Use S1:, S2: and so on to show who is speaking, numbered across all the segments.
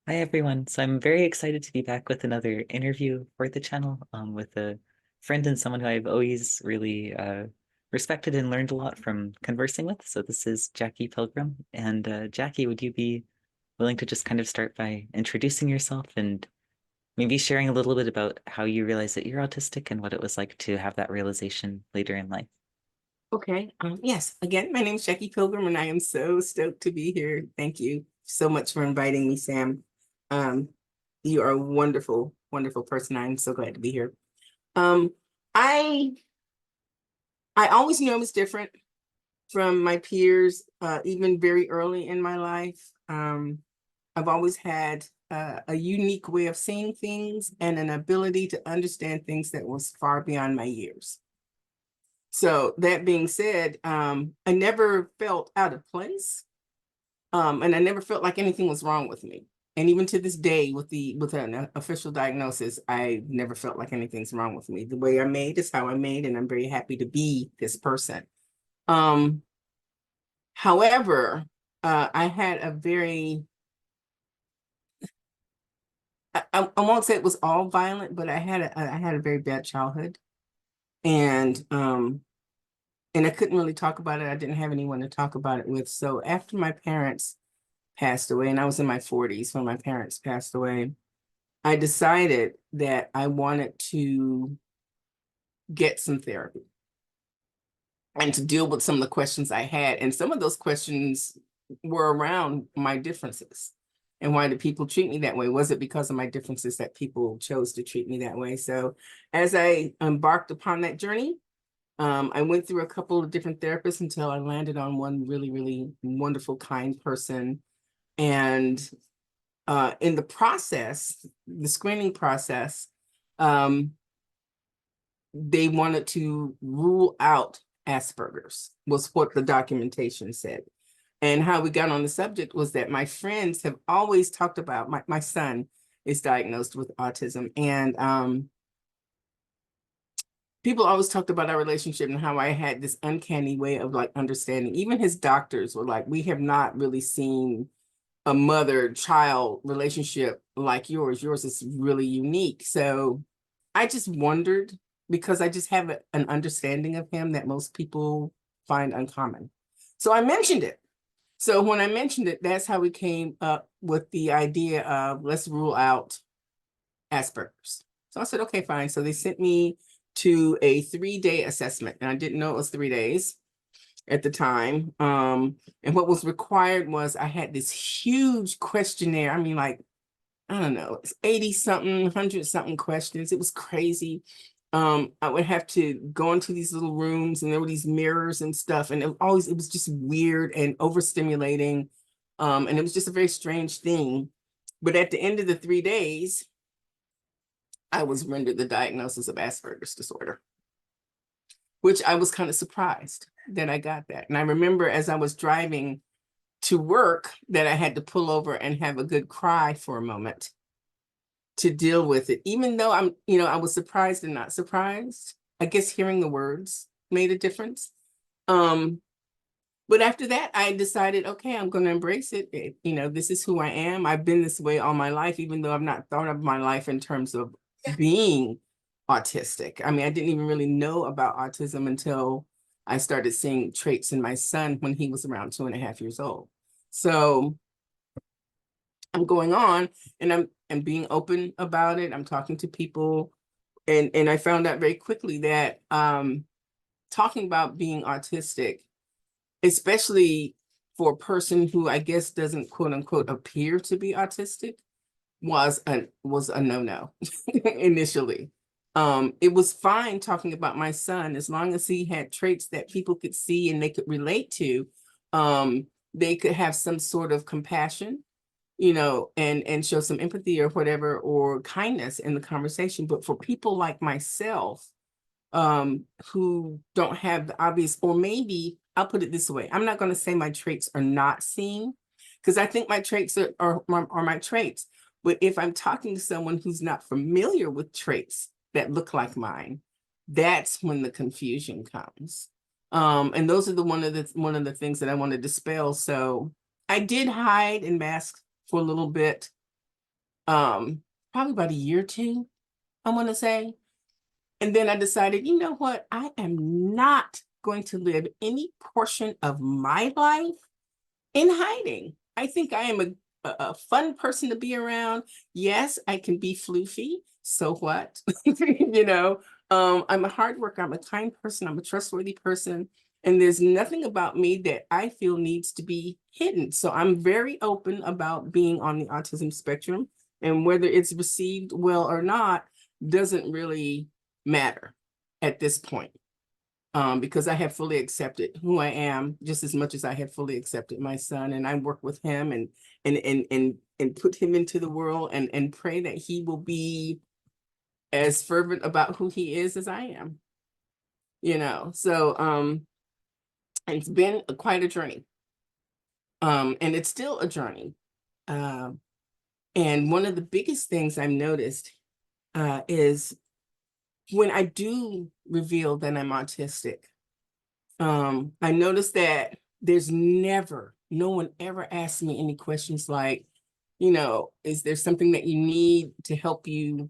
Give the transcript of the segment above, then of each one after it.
S1: Hi everyone. So I'm very excited to be back with another interview for the channel with a friend and someone who I've always really respected and learned a lot from conversing with. So this is Jackie Pilgrim. And Jackie, would you be willing to just kind of start by introducing yourself and maybe sharing a little bit about how you realized that you're autistic and what it was like to have that realization later in life?
S2: Okay. Yes. Again, my name is Jackie Pilgrim, and I am so stoked to be here. Thank you so much for inviting me, Sam. Um, you are a wonderful, wonderful person. I'm so glad to be here. Um, I I always knew I was different from my peers, even very early in my life. I've always had a unique way of seeing things and an ability to understand things that was far beyond my years. So that being said, I never felt out of place, and I never felt like anything was wrong with me. And even to this day, with an official diagnosis, I never felt like anything's wrong with me. The way I'm made is how I'm made, and I'm very happy to be this person. Um, However, I had a very I won't say it was all violent, but I had a very bad childhood, and and I couldn't really talk about it. I didn't have anyone to talk about it with. So after my parents passed away, and I was in my 40s when my parents passed away, I decided that I wanted to get some therapy and to deal with some of the questions I had. And some of those questions were around my differences. And why did people treat me that way? Was it because of my differences that people chose to treat me that way? So as I embarked upon that journey, I went through a couple of different therapists until I landed on one really, really wonderful, kind person. And in the process, the screening process, um, they wanted to rule out Asperger's, was what the documentation said. And how we got on the subject was that my friends have always talked about my son is diagnosed with autism. And people always talked about our relationship and how I had this uncanny way of like understanding. Even his doctors were like, we have not really seen a mother-child relationship like yours. Yours is really unique. So I just wondered, because I just have an understanding of him that most people find uncommon. So I mentioned it. So when I mentioned it, that's how we came up with the idea of let's rule out Asperger's. So I said, okay, fine. So they sent me to a 3-day assessment, and I didn't know it was 3 days at the time. And what was required was I had this huge questionnaire. I mean, like, I don't know, it's 80 something, 100 something questions. It was crazy. I would have to go into these little rooms, and there were these mirrors and stuff. And it was just weird and overstimulating. And it was just a very strange thing. But at the end of the 3 days, I was rendered the diagnosis of Asperger's disorder, which I was kind of surprised that I got that. And I remember as I was driving to work that I had to pull over and have a good cry for a moment to deal with it, even though I was surprised and not surprised. I guess hearing the words made a difference. Um, but after that, I decided, okay, I'm going to embrace it. This is who I am. I've been this way all my life, even though I've not thought of my life in terms of being autistic. I mean, I didn't even really know about autism until I started seeing traits in my son when he was around 2.5 years old. So I'm going on, and I'm being open about it. I'm talking to people, and I found out very quickly that talking about being autistic, especially for a person who I guess doesn't quote unquote appear to be autistic, was a no-no initially. It was fine talking about my son as long as he had traits that people could see and they could relate to. They could have some sort of compassion, and show some empathy or whatever, or kindness in the conversation. But for people like myself, who don't have the obvious, or maybe I'll put it this way, I'm not going to say my traits are not seen, because I think my traits are my traits. But if I'm talking to someone who's not familiar with traits that look like mine, that's when the confusion comes. And those are one of the things that I want to dispel. So I did hide and mask for a little bit, probably about a year or two, I want to say. And then I decided, you know what? I am not going to live any portion of my life in hiding. I think I am a fun person to be around. Yes, I can be floofy. So what? You know, I'm a hard worker. I'm a kind person. I'm a trustworthy person. And there's nothing about me that I feel needs to be hidden. So I'm very open about being on the autism spectrum. And whether it's received well or not doesn't really matter at this point. Because I have fully accepted who I am just as much as I have fully accepted my son, and I work with him and put him into the world and pray that he will be as fervent about who he is as I am. You know, so it's been quite a journey. And it's still a journey. And one of the biggest things I've noticed is when I do reveal that I'm autistic, I noticed that there's never, no one ever asked me any questions like, you know, is there something that you need to help you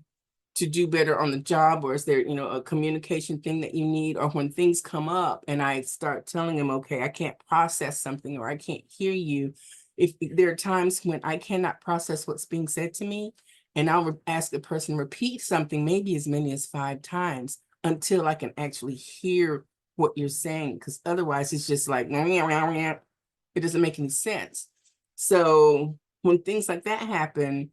S2: to do better on the job? Or is there, you know, a communication thing that you need? Or when things come up and I start telling them, okay, I can't process something or I can't hear you. If there are times when I cannot process what's being said to me, and I'll ask the person to repeat something, maybe as many as 5 times until I can actually hear what you're saying, because otherwise it's just like, it doesn't make any sense. So when things like that happen,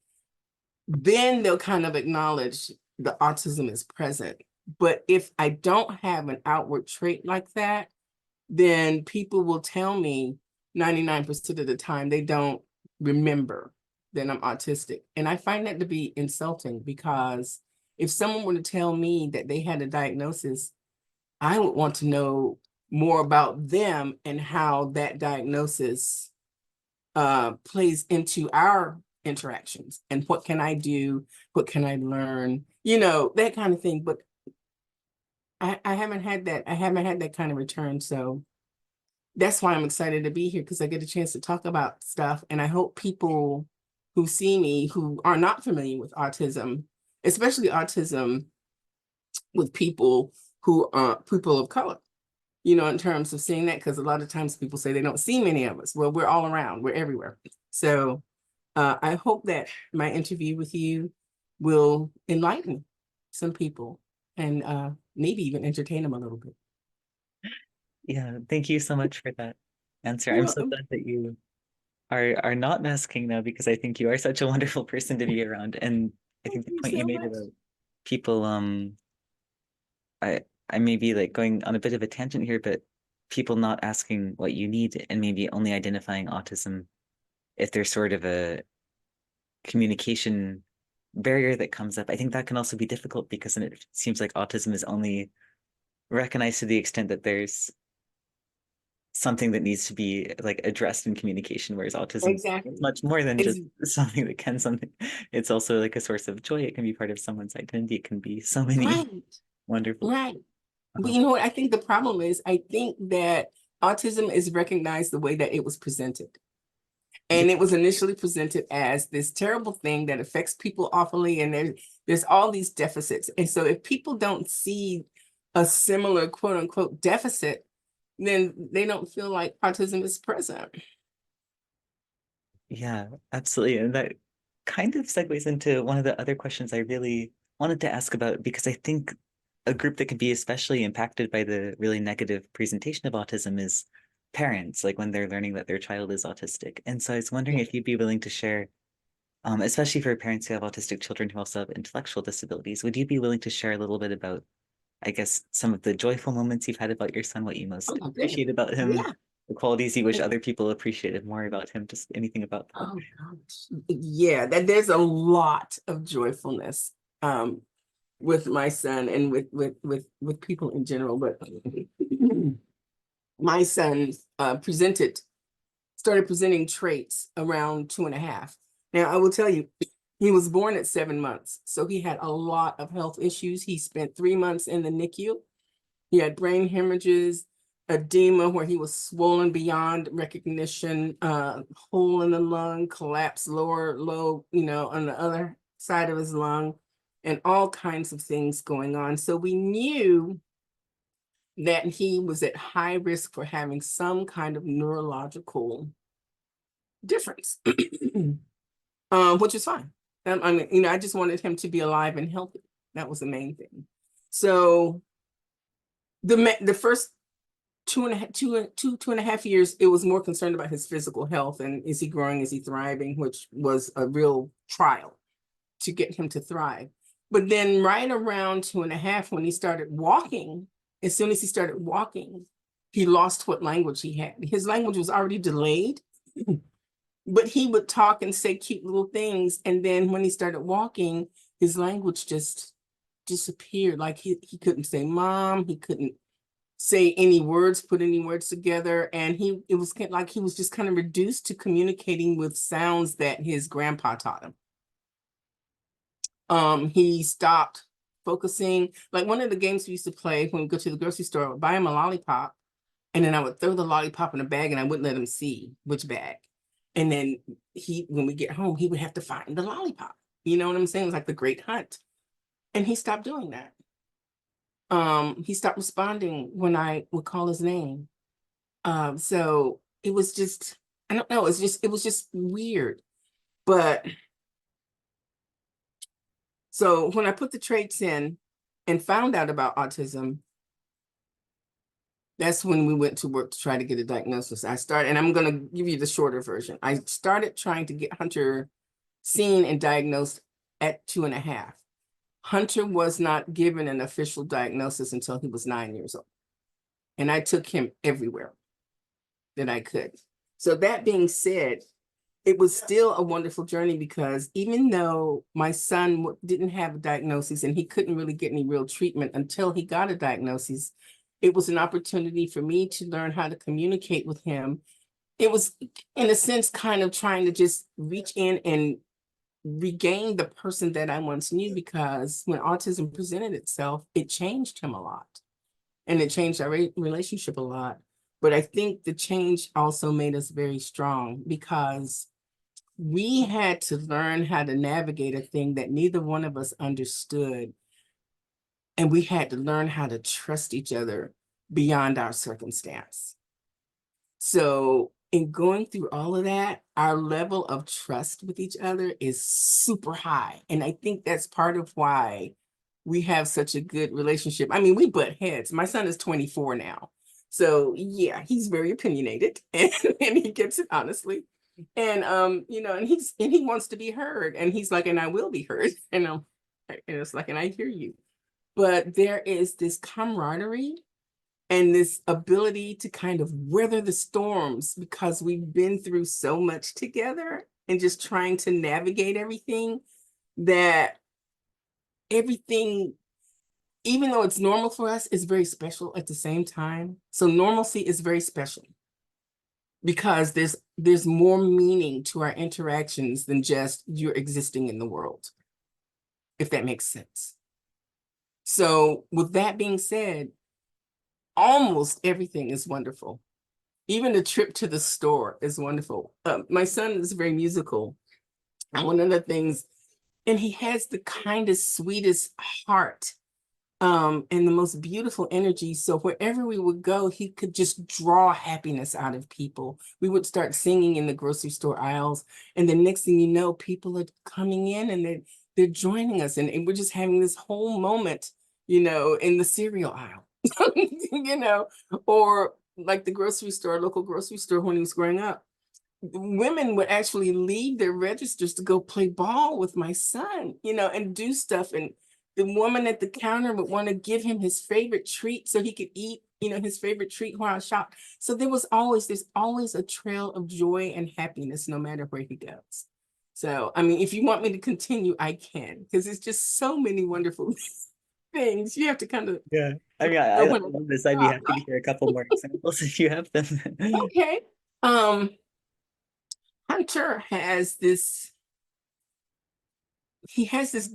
S2: then they'll kind of acknowledge the autism is present. But if I don't have an outward trait like that, then people will tell me 99% of the time they don't remember that I'm autistic. And I find that to be insulting, because if someone were to tell me that they had a diagnosis, I would want to know more about them and how that diagnosis plays into our interactions, and what can I do, what can I learn, you know, that kind of thing. But I haven't had that. I haven't had that kind of return. So that's why I'm excited to be here, because I get a chance to talk about stuff. And I hope people who see me who are not familiar with autism, especially autism with people who are people of color, you know, in terms of seeing that, because a lot of times people say they don't see many of us. Well, we're all around, we're everywhere. So I hope that my interview with you will enlighten some people and maybe even entertain them a little bit.
S1: Yeah, thank you so much for that answer.
S2: You're
S1: I'm so
S2: welcome.
S1: glad that you are not masking now, because I think you are such a wonderful person to be around. And I
S2: Thank
S1: think the
S2: you
S1: point you
S2: so
S1: made
S2: much.
S1: about people, I I may be like going on a bit of a tangent here, but people not asking what you need and maybe only identifying autism if there's sort of a communication barrier that comes up. I think that can also be difficult, because then it seems like autism is only recognized to the extent that there's something that needs to be like addressed in communication, whereas autism is
S2: Exactly.
S1: much more than
S2: It's
S1: just something that can something. It's also like a source of joy. It can be part of someone's identity. It can be so many
S2: right,
S1: wonderful.
S2: right. But
S1: Um,
S2: you know what? I think the problem is, I think that autism is recognized the way that it was presented.
S1: yeah,
S2: And it was initially presented as this terrible thing that affects people awfully, and there's all these deficits. And so if people don't see a similar quote unquote deficit, then they don't feel like autism is present.
S1: yeah, absolutely. And that kind of segues into one of the other questions I really wanted to ask about, because I think a group that could be especially impacted by the really negative presentation of autism is parents, like when they're learning that their child is autistic. And so I was wondering
S2: Yeah.
S1: if you'd be willing to share, especially for parents who have autistic children who also have intellectual disabilities, would you be willing to share a little bit about, I guess, some of the joyful moments you've had about your son, what you
S2: Oh
S1: most
S2: my goodness.
S1: appreciate about him,
S2: Yeah.
S1: the qualities you wish other people appreciated more about him, just anything about that?
S2: Oh gosh. Yeah, that there's a lot of joyfulness um with my son and with people in general. But my son started presenting traits around 2.5. Now, I will tell you, he was born at 7 months, so he had a lot of health issues. He spent 3 months in the NICU. He had brain hemorrhages, edema where he was swollen beyond recognition, hole in the lung, collapsed lower lobe, you know, on the other side of his lung, and all kinds of things going on. So we knew that he was at high risk for having some kind of neurological difference, which is fine. I mean, you know, I just wanted him to be alive and healthy. That was the main thing. So the first 2.5 years, it was more concerned about his physical health and is he growing, is he thriving, which was a real trial to get him to thrive. But then right around 2.5, when he started walking, as soon as he started walking, he lost what language he had. His language was already delayed, but he would talk and say cute little things. And then when he started walking, his language just disappeared. Like he couldn't say mom, he couldn't say any words, put any words together. And it was like he was just kind of reduced to communicating with sounds that his grandpa taught him. He stopped focusing. Like one of the games we used to play when we go to the grocery store, I would buy him a lollipop, and then I would throw the lollipop in a bag and I wouldn't let him see which bag. And then when we get home, he would have to find the lollipop. You know what I'm saying? It was like the great hunt. And he stopped doing that. He stopped responding when I would call his name. So it was just, I don't know, it was just weird. But so when I put the traits in and found out about autism, that's when we went to work to try to get a diagnosis. And I'm going to give you the shorter version. I started trying to get Hunter seen and diagnosed at 2.5. Hunter was not given an official diagnosis until he was 9 years old. And I took him everywhere that I could. So that being said, it was still a wonderful journey because even though my son didn't have a diagnosis and he couldn't really get any real treatment until he got a diagnosis, it was an opportunity for me to learn how to communicate with him. It was, in a sense, kind of trying to just reach in and regain the person that I once knew, because when autism presented itself, it changed him a lot and it changed our relationship a lot. But I think the change also made us very strong because we had to learn how to navigate a thing that neither one of us understood. And we had to learn how to trust each other beyond our circumstance. So in going through all of that, our level of trust with each other is super high. And I think that's part of why we have such a good relationship. I mean, we butt heads. My son is 24 now. So yeah, he's very opinionated and he gets it honestly. And you know, and he wants to be heard. And he's like, and I will be heard. And it's like, and I hear you. But there is this camaraderie and this ability to kind of weather the storms because we've been through so much together and just trying to navigate everything, that everything, even though it's normal for us, is very special at the same time. So normalcy is very special because there's more meaning to our interactions than just you're existing in the world, if that makes sense. So with that being said, almost everything is wonderful. Even the trip to the store is wonderful. My son is very musical. And one of the things, and he has the kindest, sweetest heart, and the most beautiful energy. So wherever we would go, he could just draw happiness out of people. We would start singing in the grocery store aisles. And the next thing you know, people are coming in and they're joining us. And we're just having this whole moment, you know, in the cereal aisle, you know, or like the grocery store, local grocery store when he was growing up. Women would actually leave their registers to go play ball with my son, you know, and do stuff. And the woman at the counter would want to give him his favorite treat so he could eat, you know, his favorite treat while I shopped. So there's always a trail of joy and happiness, no matter where he goes. So, I mean, if you want me to continue, I can, because it's just so many wonderful things. You have to kind of
S1: Yeah. I mean,
S2: know
S1: I
S2: when to
S1: love this. I'd be
S2: stop.
S1: happy to hear a couple more examples if you have them.
S2: Okay. Um, Hunter has this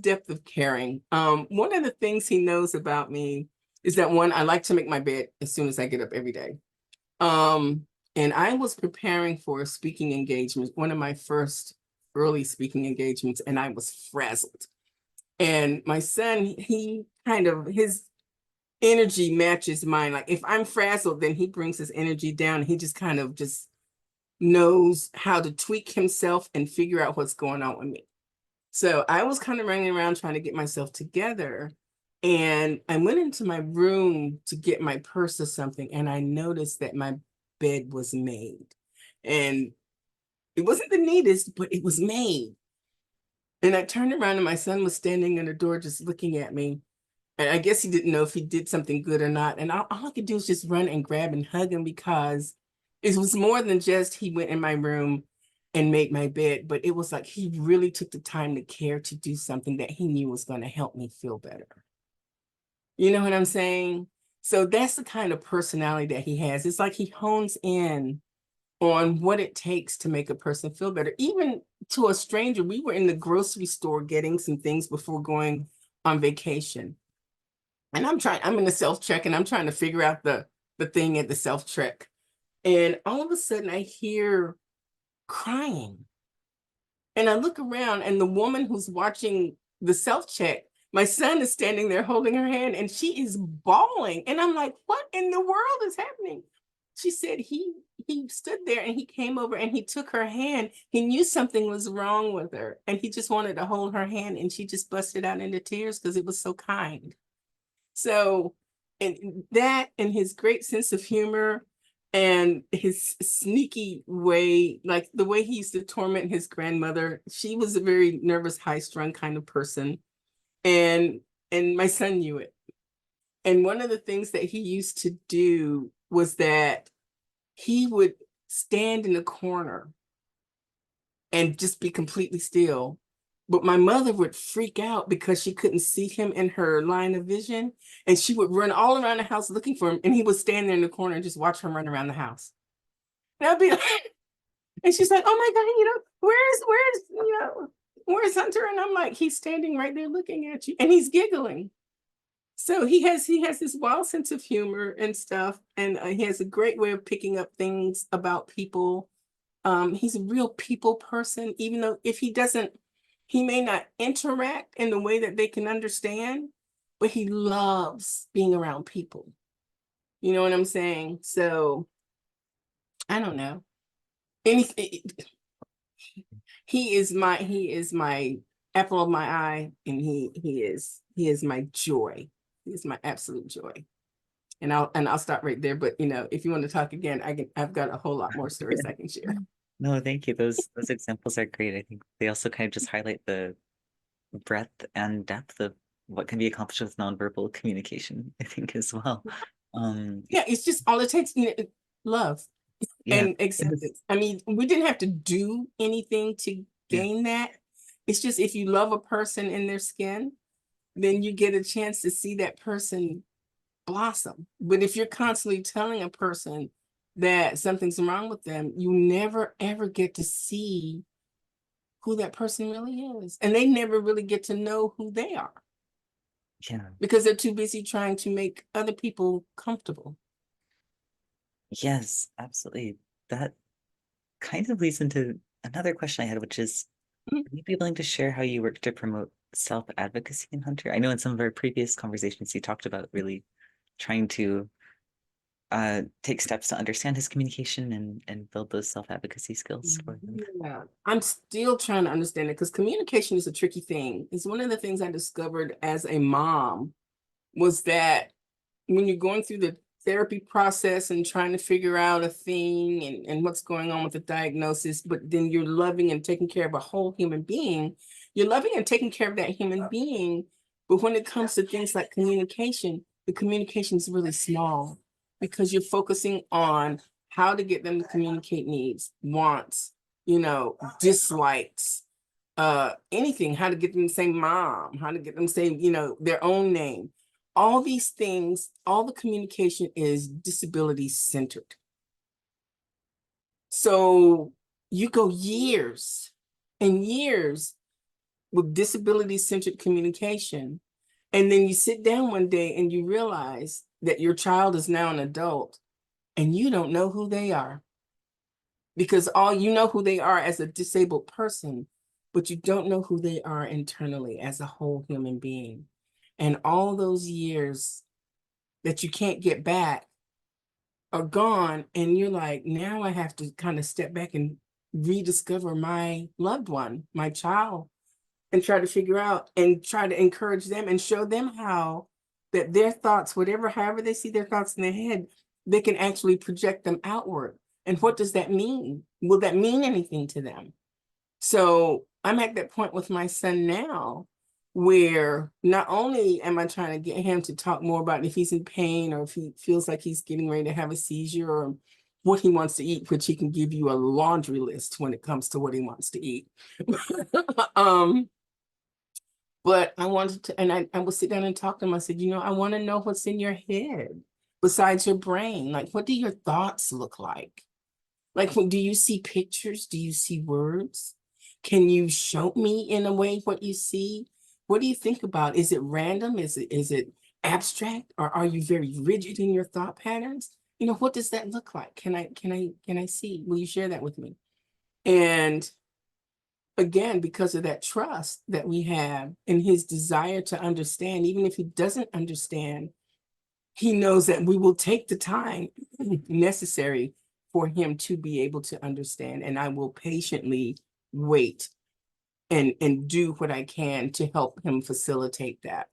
S2: depth of caring. One of the things he knows about me is that, one, I like to make my bed as soon as I get up every day. And I was preparing for a speaking engagement, one of my first early speaking engagements, and I was frazzled. And my son, he kind of, his energy matches mine. Like if I'm frazzled, then he brings his energy down. He just kind of just knows how to tweak himself and figure out what's going on with me. So I was kind of running around trying to get myself together. And I went into my room to get my purse or something. And I noticed that my bed was made. And it wasn't the neatest, but it was made. And I turned around and my son was standing in the door just looking at me. And I guess he didn't know if he did something good or not. And all I could do was just run and grab and hug him, because it was more than just he went in my room and made my bed, but it was like he really took the time to care to do something that he knew was going to help me feel better. You know what I'm saying? So that's the kind of personality that he has. It's like he hones in on what it takes to make a person feel better. Even to a stranger, we were in the grocery store getting some things before going on vacation. And I'm in the self-check and I'm trying to figure out the thing at the self-check. And all of a sudden I hear crying. And I look around and the woman who's watching the self-check, my son is standing there holding her hand and she is bawling. And I'm like, what in the world is happening? She said he stood there and he came over and he took her hand. He knew something was wrong with her and he just wanted to hold her hand, and she just busted out into tears because it was so kind. So, and that and his great sense of humor and his sneaky way, like the way he used to torment his grandmother. She was a very nervous, high-strung kind of person. And my son knew it. And one of the things that he used to do was that he would stand in the corner and just be completely still. But my mother would freak out because she couldn't see him in her line of vision. And she would run all around the house looking for him. And he would stand there in the corner and just watch her run around the house. And I'd be like, and she's like, oh my God, where's Hunter? And I'm like, he's standing right there looking at you. And he's giggling. So he has this wild sense of humor and stuff. And he has a great way of picking up things about people. He's a real people person, even though he may not interact in the way that they can understand, but he loves being around people. You know what I'm saying? So I don't know. Anything. He is my apple of my eye, and he is my joy. He is my absolute joy. And I'll stop right there. But if you want to talk again, I've got a whole lot more stories I can share.
S1: No, thank you. Those examples are great. I think they also kind of just highlight the breadth and depth of what can be accomplished with nonverbal communication, I think, as well.
S2: Yeah, it's just all it takes, love
S1: Yeah,
S2: and acceptance. I mean, we didn't have to do anything to
S1: yeah,
S2: gain that. It's just if you love a person in their skin, then you get a chance to see that person blossom. But if you're constantly telling a person that something's wrong with them, you never ever get to see who that person really is. And they never really get to know who they are
S1: yeah.
S2: because they're too busy trying to make other people comfortable.
S1: Yes, absolutely. That kind of leads into another question I had, which is,
S2: Mhm.
S1: would you be willing to share how you work to promote self-advocacy in Hunter? I know in some of our previous conversations you talked about really trying to take steps to understand his communication and build those self-advocacy skills for him.
S2: Yeah, I'm still trying to understand it because communication is a tricky thing. It's one of the things I discovered as a mom was that when you're going through the therapy process and trying to figure out a thing and what's going on with the diagnosis, but then you're loving and taking care of a whole human being, you're loving and taking care of that human being. But when it comes to things like communication, the communication is really small because you're focusing on how to get them to communicate needs, wants, dislikes, anything, how to get them to say mom, how to get them to say, their own name. All these things, all the communication is disability centered. So you go years and years with disability centered communication. And then you sit down one day and you realize that your child is now an adult and you don't know who they are because all you know who they are as a disabled person, but you don't know who they are internally as a whole human being. And all those years that you can't get back are gone. And you're like, now I have to kind of step back and rediscover my loved one, my child, and try to figure out and try to encourage them and show them how that their thoughts, however they see their thoughts in their head, they can actually project them outward. And what does that mean? Will that mean anything to them? So I'm at that point with my son now where not only am I trying to get him to talk more about if he's in pain or if he feels like he's getting ready to have a seizure or what he wants to eat, which he can give you a laundry list when it comes to what he wants to eat. um, but I wanted to, and I would sit down and talk to him. I said, I want to know what's in your head besides your brain. Like, what do your thoughts look like? Like, do you see pictures? Do you see words? Can you show me in a way what you see? What do you think about? Is it random? Is it abstract? Or are you very rigid in your thought patterns? What does that look like? Can I see? Will you share that with me? And again, because of that trust that we have and his desire to understand, even if he doesn't understand, he knows that we will take the time necessary for him to be able to understand. And I will patiently wait and do what I can to help him facilitate that.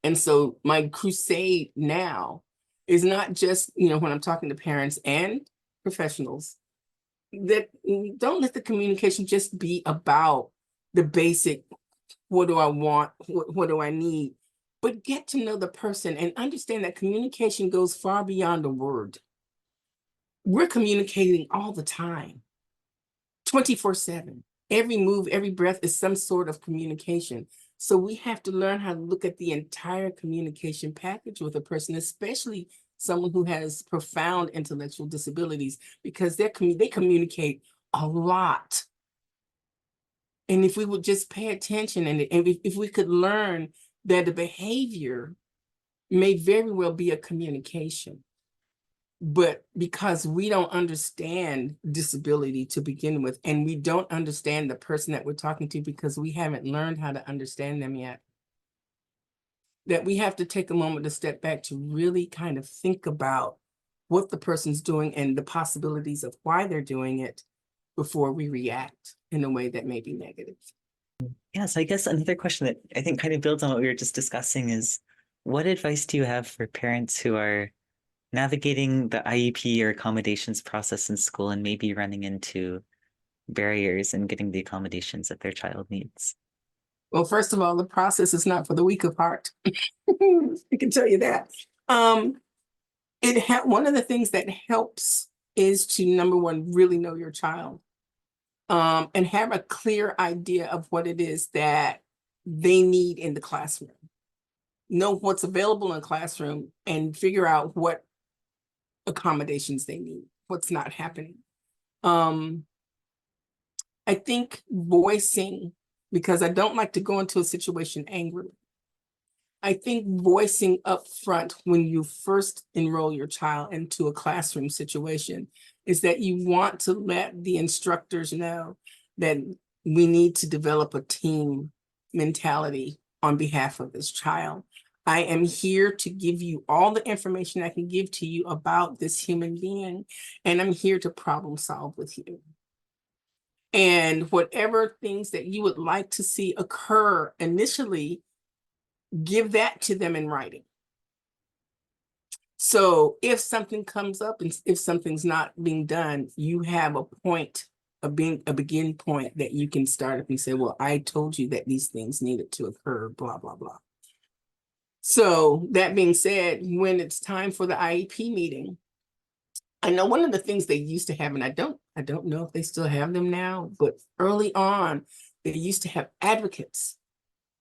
S2: And so my crusade now is not just, when I'm talking to parents and professionals, that don't let the communication just be about the basic, what do I want? What do I need? But get to know the person and understand that communication goes far beyond a word. We're communicating all the time, 24/7. Every move, every breath is some sort of communication. So we have to learn how to look at the entire communication package with a person, especially someone who has profound intellectual disabilities, because they communicate a lot. And if we would just pay attention and if we could learn that the behavior may very well be a communication, but because we don't understand disability to begin with, and we don't understand the person that we're talking to because we haven't learned how to understand them yet, that we have to take a moment to step back to really kind of think about what the person's doing and the possibilities of why they're doing it before we react in a way that may be negative.
S1: Yeah, so I guess another question that I think kind of builds on what we were just discussing is what advice do you have for parents who are navigating the IEP or accommodations process in school and maybe running into barriers in getting the accommodations that their child needs?
S2: Well, first of all, the process is not for the weak of heart. I can tell you that. Um, one of the things that helps is to, number one, really know your child, and have a clear idea of what it is that they need in the classroom. Know what's available in the classroom and figure out what accommodations they need, what's not happening. I think voicing, because I don't like to go into a situation angrily, I think voicing up front when you first enroll your child into a classroom situation is that you want to let the instructors know that we need to develop a team mentality on behalf of this child. I am here to give you all the information I can give to you about this human being, and I'm here to problem solve with you. And whatever things that you would like to see occur initially, give that to them in writing. So if something comes up and if something's not being done, you have a point, a begin point that you can start up and say, well, I told you that these things needed to occur, blah, blah, blah. So that being said, when it's time for the IEP meeting, I know one of the things they used to have, and I don't know if they still have them now, but early on, they used to have advocates,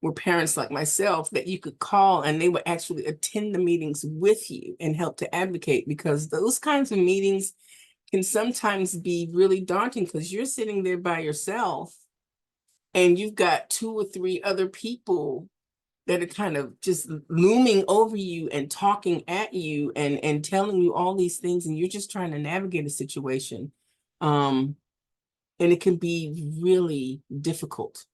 S2: were parents like myself that you could call and they would actually attend the meetings with you and help to advocate, because those kinds of meetings can sometimes be really daunting because you're sitting there by yourself and you've got 2 or 3 other people that are kind of just looming over you and talking at you and telling you all these things, and you're just trying to navigate a situation. And And it can be really difficult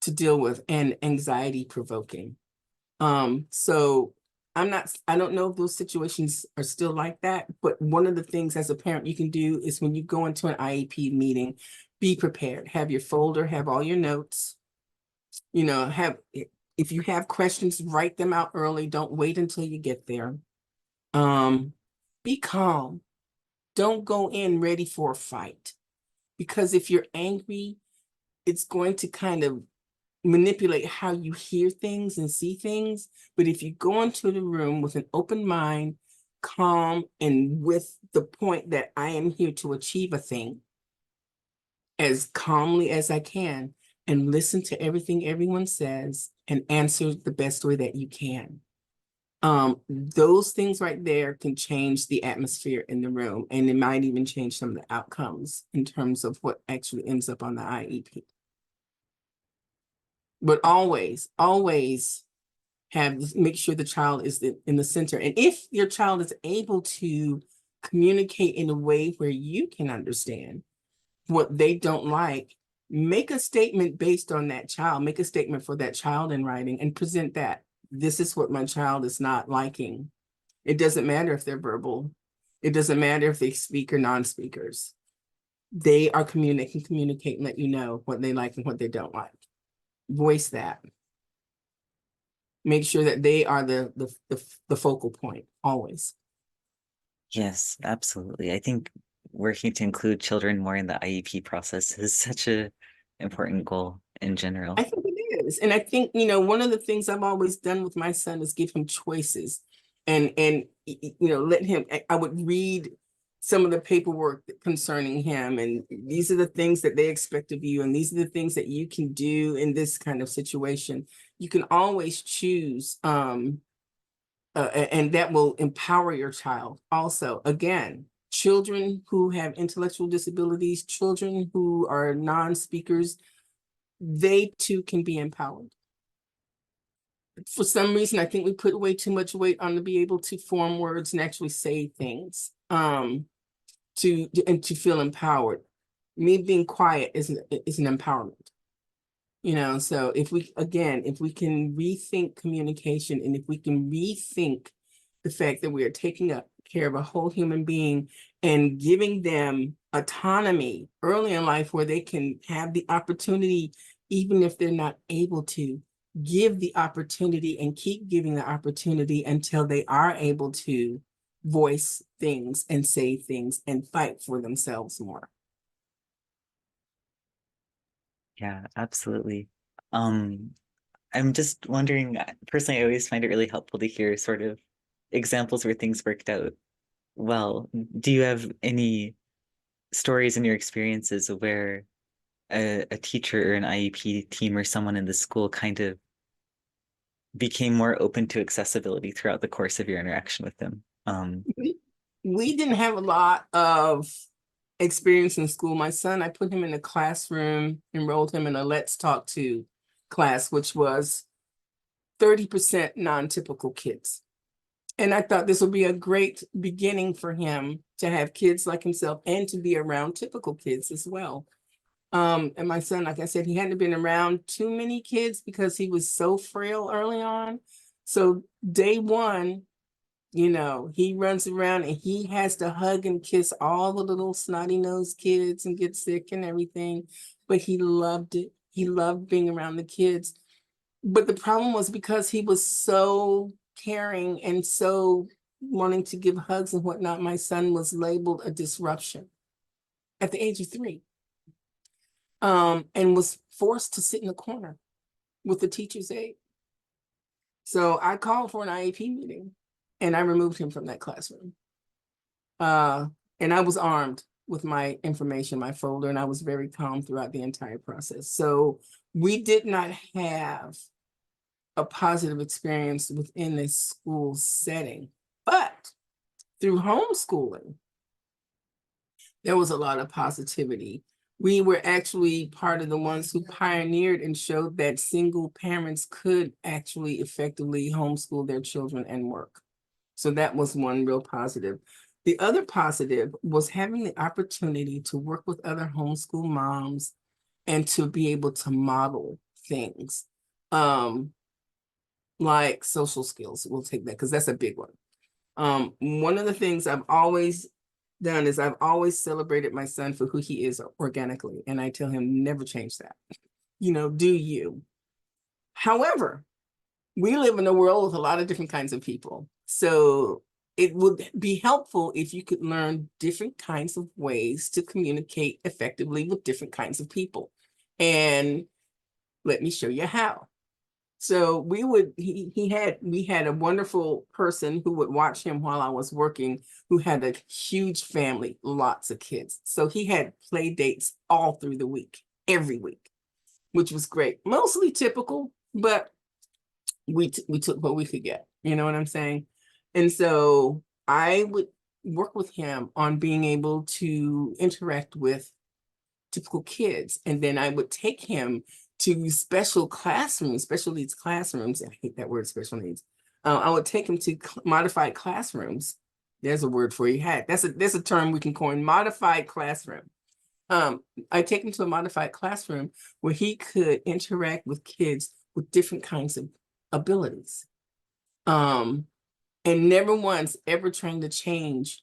S2: to deal with and anxiety provoking. So I don't know if those situations are still like that, but one of the things as a parent you can do is when you go into an IEP meeting, be prepared, have your folder, have all your notes, if you have questions, write them out early. Don't wait until you get there. Be calm. Don't go in ready for a fight, because if you're angry, it's going to kind of manipulate how you hear things and see things. But if you go into the room with an open mind, calm, and with the point that I am here to achieve a thing as calmly as I can, and listen to everything everyone says and answer the best way that you can. Those things right there can change the atmosphere in the room, and it might even change some of the outcomes in terms of what actually ends up on the IEP. But always make sure the child is in the center. And if your child is able to communicate in a way where you can understand what they don't like, make a statement based on that child. Make a statement for that child in writing and present that. This is what my child is not liking. It doesn't matter if they're verbal. It doesn't matter if they speak or non-speakers. They are communicate and let you know what they like and what they don't like. Voice that. Make sure that they are the focal point always.
S1: Yes, absolutely. I think working to include children more in the IEP process is such a important goal in
S2: I
S1: general.
S2: think it is. And I think, one of the things I've always done with my son is give him choices and let him, I would read some of the paperwork concerning him, and these are the things that they expect of you, and these are the things that you can do in this kind of situation. You can always choose, and that will empower your child. Also, again, children who have intellectual disabilities, children who are non-speakers, they too can be empowered. For some reason, I think we put way too much weight on to be able to form words and actually say things, to feel empowered. Me being quiet is an empowerment. So if we can rethink communication, and if we can rethink the fact that we are taking care of a whole human being and giving them autonomy early in life where they can have the opportunity, even if they're not able to, give the opportunity and keep giving the opportunity until they are able to voice things and say things and fight for themselves more.
S1: Yeah, absolutely. Um, I'm just wondering, personally, I always find it really helpful to hear sort of examples where things worked out well. Do you have any stories in your experiences where a teacher or an IEP team or someone in the school kind of became more open to accessibility throughout the course of your interaction with them?
S2: We didn't have a lot of experience in school. My son, I put him in a classroom, enrolled him in a Let's Talk To class, which was 30% non-typical kids. And I thought this would be a great beginning for him to have kids like himself and to be around typical kids as well. And my son, like I said, he hadn't been around too many kids because he was so frail early on. So day one, he runs around and he has to hug and kiss all the little snotty-nosed kids and get sick and everything. But he loved it. He loved being around the kids. But the problem was because he was so caring and so wanting to give hugs and whatnot, my son was labeled a disruption at the age of 3, and was forced to sit in the corner with the teacher's aide. So I called for an IEP meeting and I removed him from that classroom. And I was armed with my information, my folder, and I was very calm throughout the entire process. So we did not have a positive experience within a school setting, but through homeschooling, there was a lot of positivity. We were actually part of the ones who pioneered and showed that single parents could actually effectively homeschool their children and work. So that was one real positive. The other positive was having the opportunity to work with other homeschool moms and to be able to model things. Like social skills. We'll take that because that's a big one. One of the things I've always done is I've always celebrated my son for who he is organically. And I tell him, never change that. Do you. However, we live in a world with a lot of different kinds of people. So it would be helpful if you could learn different kinds of ways to communicate effectively with different kinds of people. And let me show you how. So we had a wonderful person who would watch him while I was working, who had a huge family, lots of kids. So he had play dates all through the week, every week, which was great. Mostly typical, but we took what we could get. You know what I'm saying? And so I would work with him on being able to interact with typical kids. And then I would take him to special classrooms, special needs classrooms. I hate that word, special needs. I would take him to modified classrooms. There's a word for you. That's a term we can coin, modified classroom. I take him to a modified classroom where he could interact with kids with different kinds of abilities. And never once ever trying to change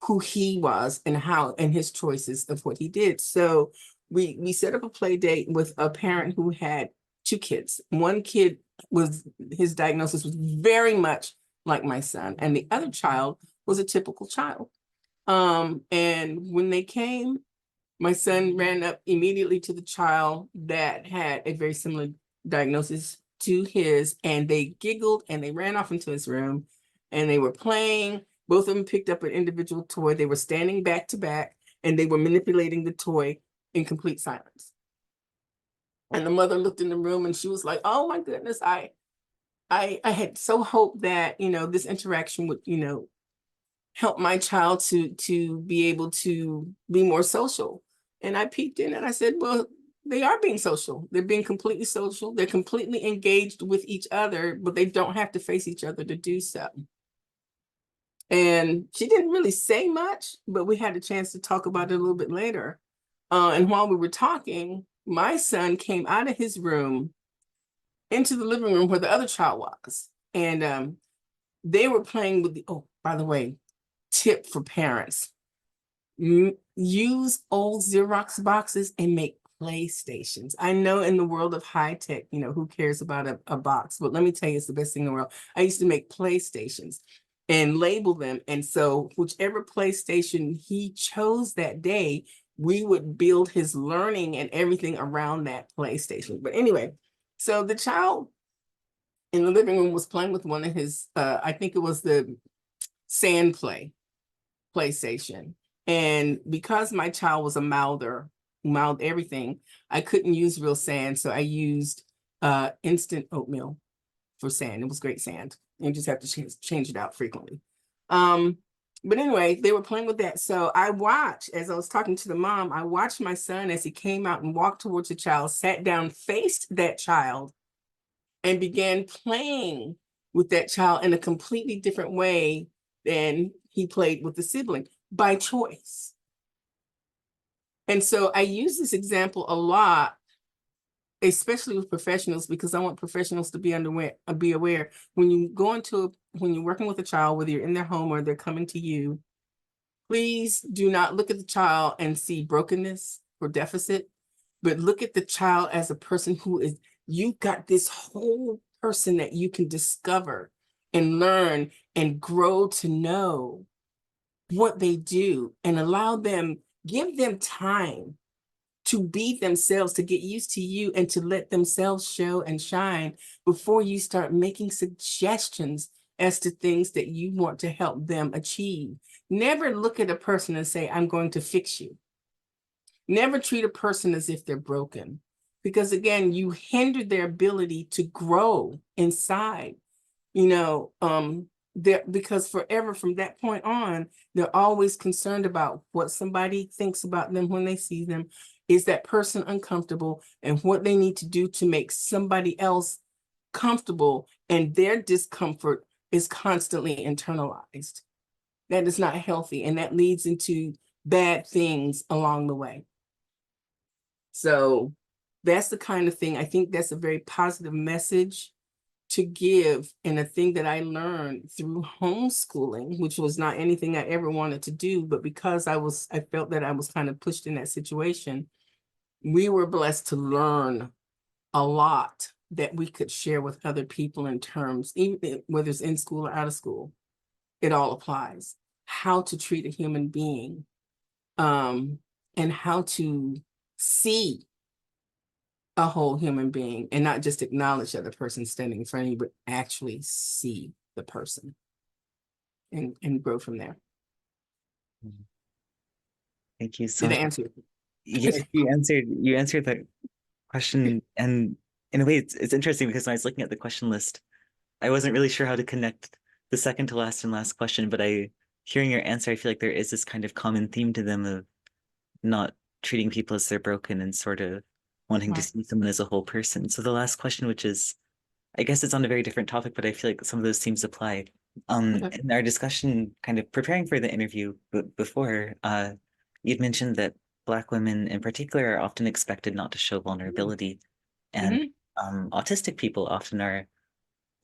S2: who he was and how and his choices of what he did. So we set up a play date with a parent who had two kids. One kid his diagnosis was very much like my son, and the other child was a typical child. And when they came, my son ran up immediately to the child that had a very similar diagnosis to his, and they giggled and they ran off into his room and they were playing. Both of them picked up an individual toy. They were standing back to back and they were manipulating the toy in complete silence. And the mother looked in the room and she was like, oh my goodness, I had so hoped that, this interaction would, help my child to be able to be more social. And I peeked in and I said, well, they are being social. They're being completely social. They're completely engaged with each other, but they don't have to face each other to do so. And she didn't really say much, but we had a chance to talk about it a little bit later. And while we were talking, my son came out of his room into the living room where the other child was. And they were playing with oh, by the way, tip for parents. Use old Xerox boxes and make PlayStations. I know in the world of high tech, who cares about a box? But let me tell you, it's the best thing in the world. I used to make PlayStations and label them. And so whichever PlayStation he chose that day, we would build his learning and everything around that PlayStation. But anyway, so the child in the living room was playing with one of his, I think it was the sand PlayStation. And because my child was a mouthed everything, I couldn't use real sand. So I used instant oatmeal for sand. It was great sand. You just have to change it out frequently. But anyway, they were playing with that. So I watched, as I was talking to the mom, I watched my son as he came out and walked towards the child, sat down, faced that child, and began playing with that child in a completely different way than he played with the sibling by choice. And so I use this example a lot, especially with professionals, because I want professionals to be aware when you're working with a child, whether you're in their home or they're coming to you, please do not look at the child and see brokenness or deficit, but look at the child as a person you've got this whole person that you can discover and learn and grow to know what they do, and give them time to be themselves, to get used to you and to let themselves show and shine before you start making suggestions as to things that you want to help them achieve. Never look at a person and say, I'm going to fix you. Never treat a person as if they're broken, because again, you hinder their ability to grow inside, because forever from that point on, they're always concerned about what somebody thinks about them when they see them. Is that person uncomfortable, and what they need to do to make somebody else comfortable, and their discomfort is constantly internalized. That is not healthy, and that leads into bad things along the way. So that's the kind of thing, I think that's a very positive message to give, and a thing that I learned through homeschooling, which was not anything I ever wanted to do, but because I felt that I was kind of pushed in that situation, we were blessed to learn a lot that we could share with other people in terms, even whether it's in school or out of school, it all applies. How to treat a human being, and how to see a whole human being and not just acknowledge that the person standing in front of you, but actually see the person and grow from there.
S1: Thank you so
S2: Did I
S1: much.
S2: answer
S1: Yeah,
S2: it?
S1: you answered that question, and in a way, it's interesting because when I was looking at the question list, I wasn't really sure how to connect the second to last and last question, but hearing your answer, I feel like there is this kind of common theme to them of not treating people as they're broken and sort of wanting to
S2: Right.
S1: see someone as a whole person. So the last question, which is, I guess it's on a very different topic, but I feel like some of those themes apply.
S2: Okay.
S1: In our discussion, kind of preparing for the interview before, you'd mentioned that Black women in particular are often expected not to show vulnerability, and
S2: Mm-hmm.
S1: autistic people often are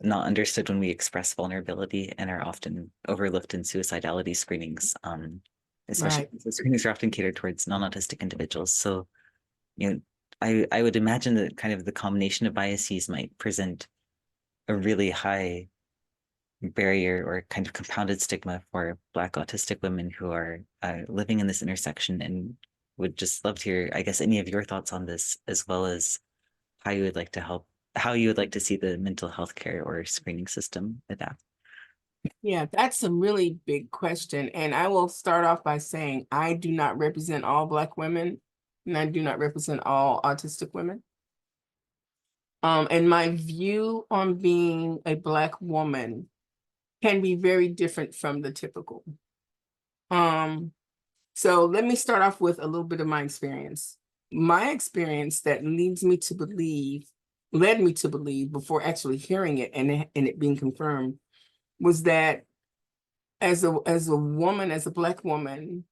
S1: not understood when we express vulnerability and are often overlooked in suicidality screenings, especially
S2: Right.
S1: because the screenings are often catered towards non-autistic individuals. So, you know, I would imagine that kind of the combination of biases might present a really high barrier or kind of compounded stigma for Black autistic women who are living in this intersection, and would just love to hear, I guess, any of your thoughts on this, as well as how you would like to help, how you would like to see the mental health care or screening system adapt.
S2: Yeah, that's a really big question. And I will start off by saying I do not represent all Black women, and I do not represent all autistic women. And my view on being a Black woman can be very different from the typical. Um, so let me start off with a little bit of my experience. My experience that led me to believe before actually hearing it and it being confirmed, was that as a woman, as a Black woman,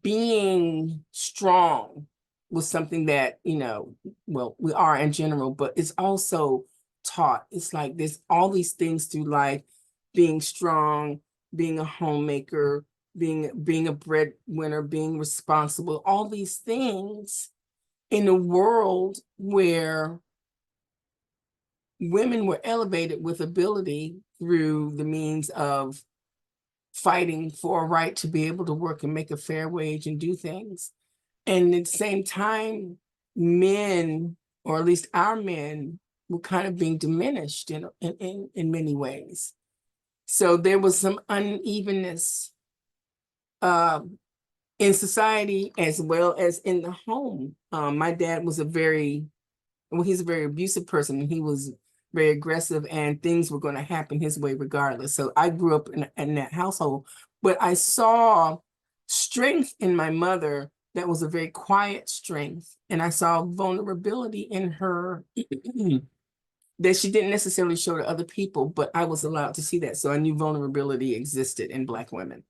S2: being strong was something that, well, we are in general, but it's also taught. It's like there's all these things through life: being strong, being a homemaker, being a breadwinner, being responsible, all these things in a world where women were elevated with ability through the means of fighting for a right to be able to work and make a fair wage and do things. And at the same time, men, or at least our men, were kind of being diminished in many ways. So there was some unevenness uh, in society as well as in the home. My dad was he's a very abusive person, and he was very aggressive, and things were going to happen his way regardless. So I grew up in that household, but I saw strength in my mother that was a very quiet strength. And I saw vulnerability in her that she didn't necessarily show to other people, but I was allowed to see that. So I knew vulnerability existed in Black women.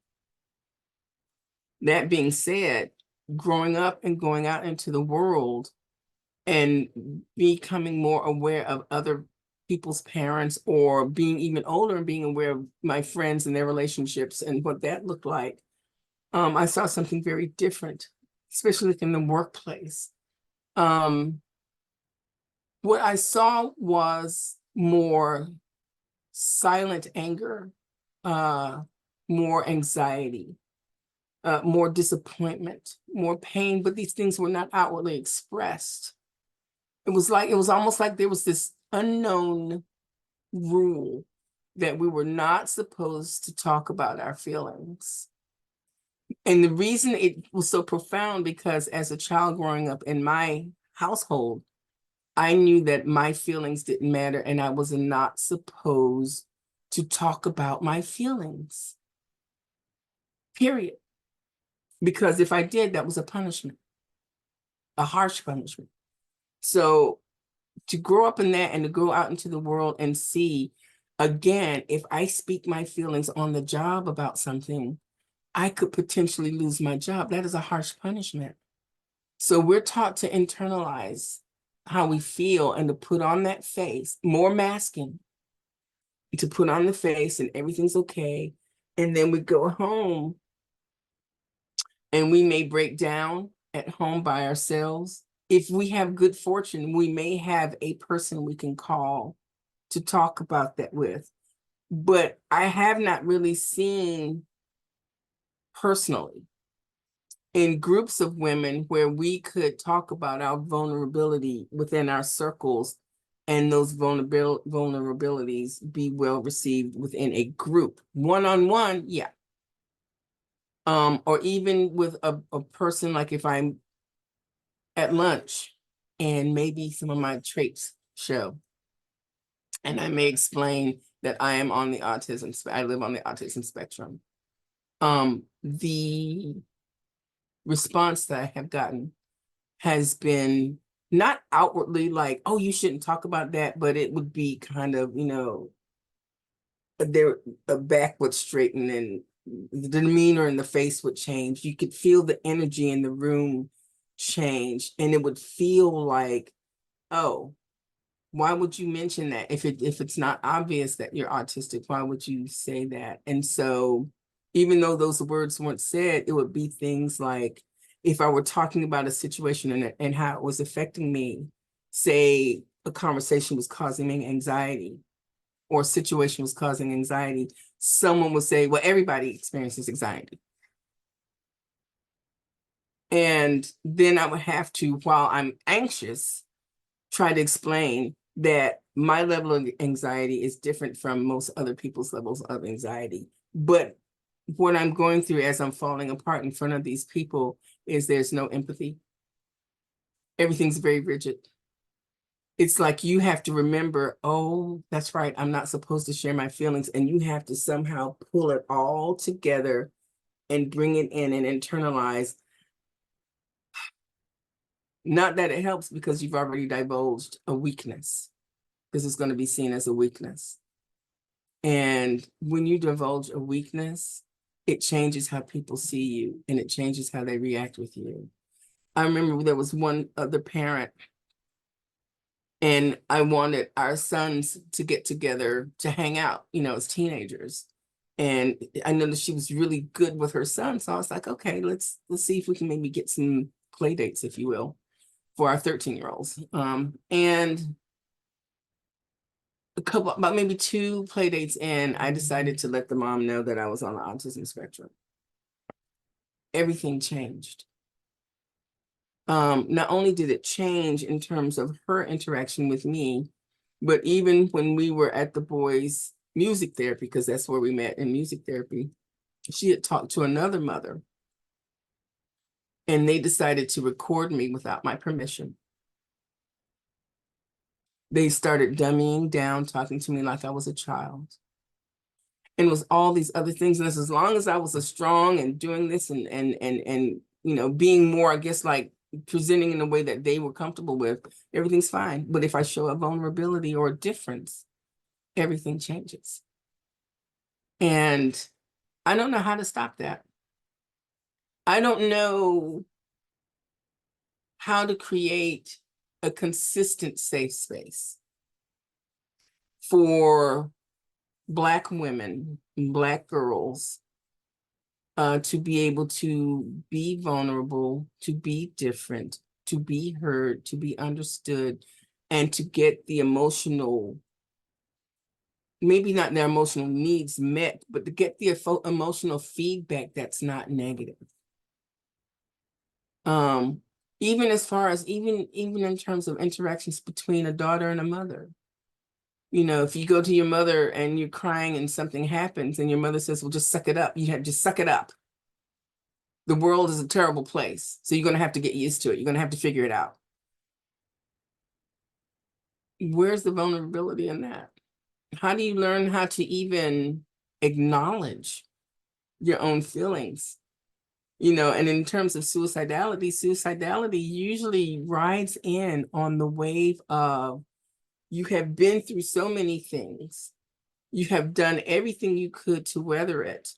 S2: That being said, growing up and going out into the world and becoming more aware of other people's parents, or being even older and being aware of my friends and their relationships and what that looked like, I saw something very different, especially in the workplace. What I saw was more silent anger, uh, more anxiety, more disappointment, more pain, but these things were not outwardly expressed. It was almost like there was this unknown rule that we were not supposed to talk about our feelings. And the reason it was so profound, because as a child growing up in my household, I knew that my feelings didn't matter, and I was not supposed to talk about my feelings, period. Because if I did, that was a punishment, a harsh punishment. So to grow up in that and to go out into the world and see Again, if I speak my feelings on the job about something, I could potentially lose my job. That is a harsh punishment. So we're taught to internalize how we feel and to put on that face, more masking, to put on the face and everything's okay. And then we go home and we may break down at home by ourselves. If we have good fortune, we may have a person we can call to talk about that with. But I have not really seen personally in groups of women where we could talk about our vulnerability within our circles and those vulnerabilities be well received within a group. One-on-one, yeah. Or even with a person, like if I'm at lunch and maybe some of my traits show, and I may explain that I am on the autism, I live on the autism spectrum. The response that I have gotten has been not outwardly like, oh, you shouldn't talk about that, but it would be kind of, their back would straighten and the demeanor in the face would change. You could feel the energy in the room change, and it would feel like, oh, why would you mention that? If it's not obvious that you're autistic, why would you say that? And so even though those words weren't said, it would be things like, if I were talking about a situation and how it was affecting me, say a conversation was causing me anxiety or a situation was causing anxiety, someone would say, well, everybody experiences anxiety. And then I would have to, while I'm anxious, try to explain that my level of anxiety is different from most other people's levels of anxiety. But what I'm going through as I'm falling apart in front of these people is there's no empathy. Everything's very rigid. It's like you have to remember, oh, that's right, I'm not supposed to share my feelings. And you have to somehow pull it all together and bring it in and internalize. Not that it helps because you've already divulged a weakness, because it's going to be seen as a weakness. And when you divulge a weakness, it changes how people see you and it changes how they react with you. I remember there was one other parent, and I wanted our sons to get together to hang out, as teenagers. And I noticed she was really good with her son. So I was like, okay, let's see if we can maybe get some play dates, if you will, for our 13-year-olds. And about maybe 2 play dates in, I decided to let the mom know that I was on the autism spectrum. Everything changed. Not only did it change in terms of her interaction with me, but even when we were at the boys' music therapy, because that's where we met in music therapy, she had talked to another mother, and they decided to record me without my permission. They started dummying down, talking to me like I was a child. And it was all these other things. And as long as I was a strong and doing this and being more, I guess, like presenting in a way that they were comfortable with, everything's fine. But if I show a vulnerability or a difference, everything changes. And I don't know how to stop that. I don't know how to create a consistent safe space for Black women, Black girls, to be able to be vulnerable, to be different, to be heard, to be understood, and to get the emotional, maybe not their emotional needs met, but to get the emotional feedback that's not negative. Even as far as, even in terms of interactions between a daughter and a mother. If you go to your mother and you're crying and something happens and your mother says, well, just suck it up. You have to just suck it up. The world is a terrible place. So you're going to have to get used to it. You're going to have to figure it out. Where's the vulnerability in that? How do you learn how to even acknowledge your own feelings? And in terms of suicidality usually rides in on the wave of, you have been through so many things. You have done everything you could to weather it,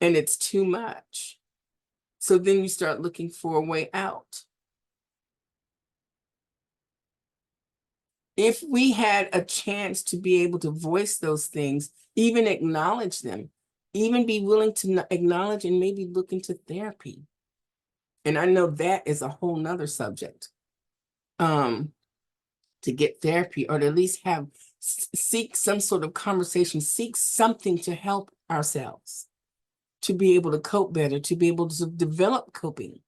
S2: and it's too much. So then you start looking for a way out. If we had a chance to be able to voice those things, even acknowledge them, even be willing to acknowledge and maybe look into therapy. And I know that is a whole nother subject. To get therapy, or to at least have seek some sort of conversation, seek something to help ourselves, to be able to cope better, to be able to develop coping,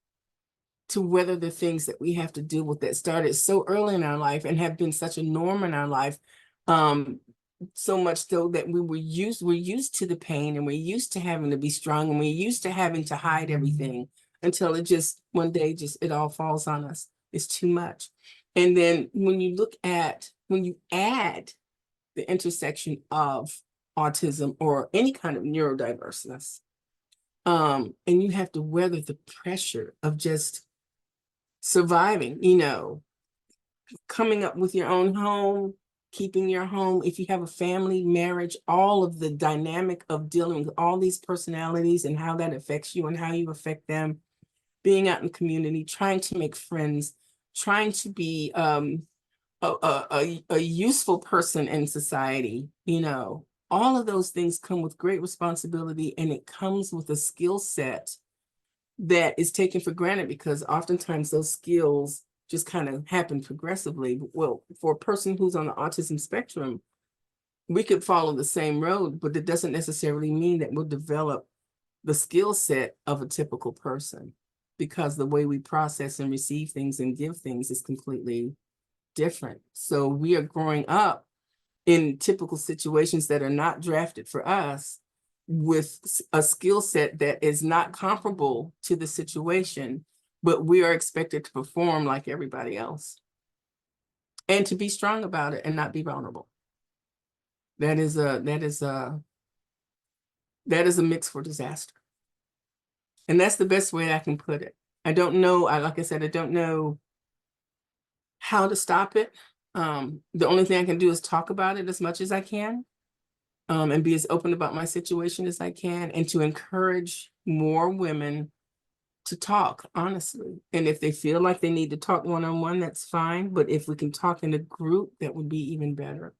S2: to weather the things that we have to deal with that started so early in our life and have been such a norm in our life. So much so that we're used to the pain, and we're used to having to be strong, and we're used to having to hide everything until it just one day it all falls on us. It's too much. And then when you add the intersection of autism or any kind of neurodiverseness, and you have to weather the pressure of just surviving, coming up with your own home, keeping your home, if you have a family, marriage, all of the dynamic of dealing with all these personalities and how that affects you and how you affect them, being out in the community, trying to make friends, trying to be a useful person in society, all of those things come with great responsibility, and it comes with a skill set that is taken for granted, because oftentimes those skills just kind of happen progressively. Well, for a person who's on the autism spectrum, we could follow the same road, but it doesn't necessarily mean that we'll develop the skill set of a typical person, because the way we process and receive things and give things is completely different. So we are growing up in typical situations that are not drafted for us, with a skill set that is not comparable to the situation, but we are expected to perform like everybody else and to be strong about it and not be vulnerable. That is a mix for disaster. And that's the best way I can put it. I don't know, like I said, I don't know how to stop it. The only thing I can do is talk about it as much as I can, and be as open about my situation as I can, and to encourage more women to talk honestly. And if they feel like they need to talk one-on-one, that's fine. But if we can talk in a group, that would be even better.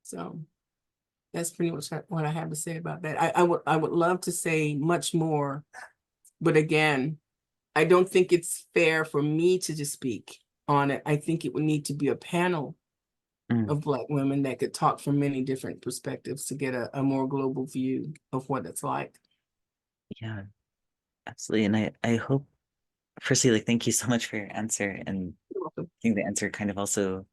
S2: So that's pretty much what I have to say about that. I would love to say much more, but again, I don't think it's fair for me to just speak on it. I think it would need to be a panel
S1: Mm,
S2: of Black women that could talk from many different perspectives to get a more global view of what it's like.
S1: yeah, absolutely. And I hope, firstly, like, thank you so much for your answer. And
S2: You're welcome.
S1: I think the answer kind of also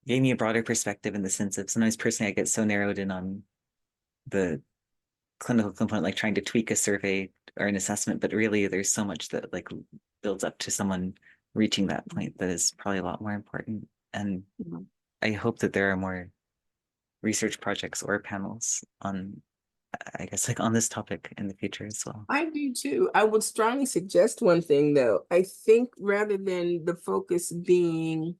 S1: gave me a broader perspective, in the sense of sometimes personally I get so narrowed in on the clinical component, like trying to tweak a survey or an assessment, but really there's so much that like builds up to someone reaching that point that is probably a lot more important. And
S2: Mhm.
S1: I hope that there are more research projects or panels on, I guess, like on this topic in the future as well.
S2: I do too. I would strongly suggest one thing though. I think rather than the focus being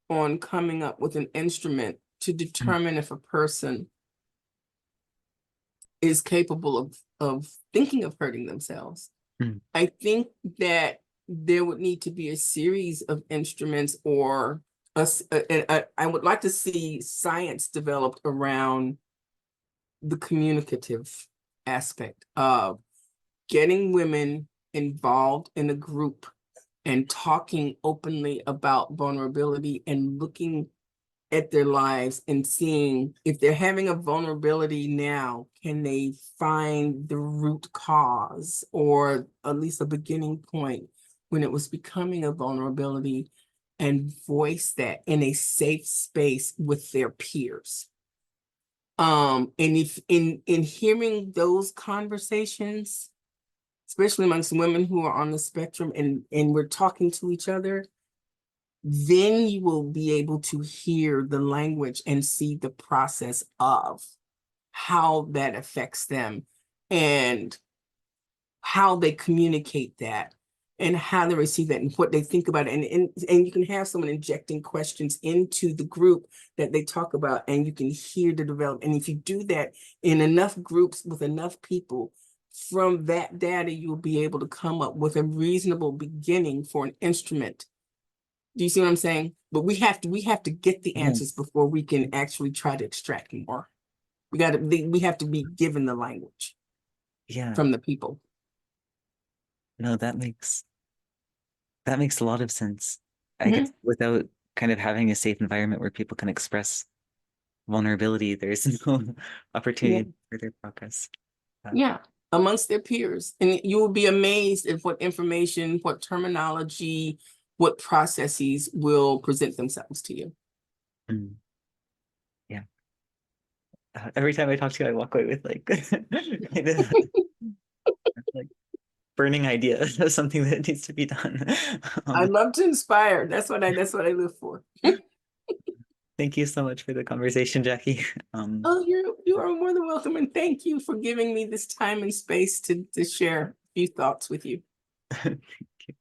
S2: on coming up with an instrument to
S1: Mm,
S2: determine if a person is capable of thinking of hurting themselves,
S1: mm,
S2: I think that there would need to be a series of instruments, or I would like to see science developed around the communicative aspect of getting women involved in a group and talking openly about vulnerability, and looking at their lives and seeing if they're having a vulnerability now, can they find the root cause, or at least a beginning point when it was becoming a vulnerability, and voice that in a safe space with their peers. And if in hearing those conversations, especially amongst women who are on the spectrum, and we're talking to each other, then you will be able to hear the language and see the process of how that affects them and how they communicate that. and how they receive that and what they think about it. And you can have someone injecting questions into the group that they talk about, and you can hear the development. And if you do that in enough groups with enough people, from that data, you'll be able to come up with a reasonable beginning for an instrument. Do you see what I'm saying? But we have to get the answers
S1: Yes.
S2: before we can actually try to extract more. We have to be given the language
S1: Yeah.
S2: from the people.
S1: No, that makes a lot of sense. I guess
S2: Mhm.
S1: without kind of having a safe environment where people can express vulnerability, there's no
S2: Yeah.
S1: opportunity for their progress.
S2: Yeah, amongst their peers. And you will be amazed at what information, what terminology, what processes will present themselves to you.
S1: Mm, yeah. Every time I talk to you, I walk away with like kind of like burning idea of something that needs to be done.
S2: I
S1: Um,
S2: love to inspire. That's what I live for.
S1: Thank you so much for the conversation, Jackie. Um,
S2: Oh, you are more than welcome, and thank you for giving me this time and space to share a few thoughts with you.
S1: thank you.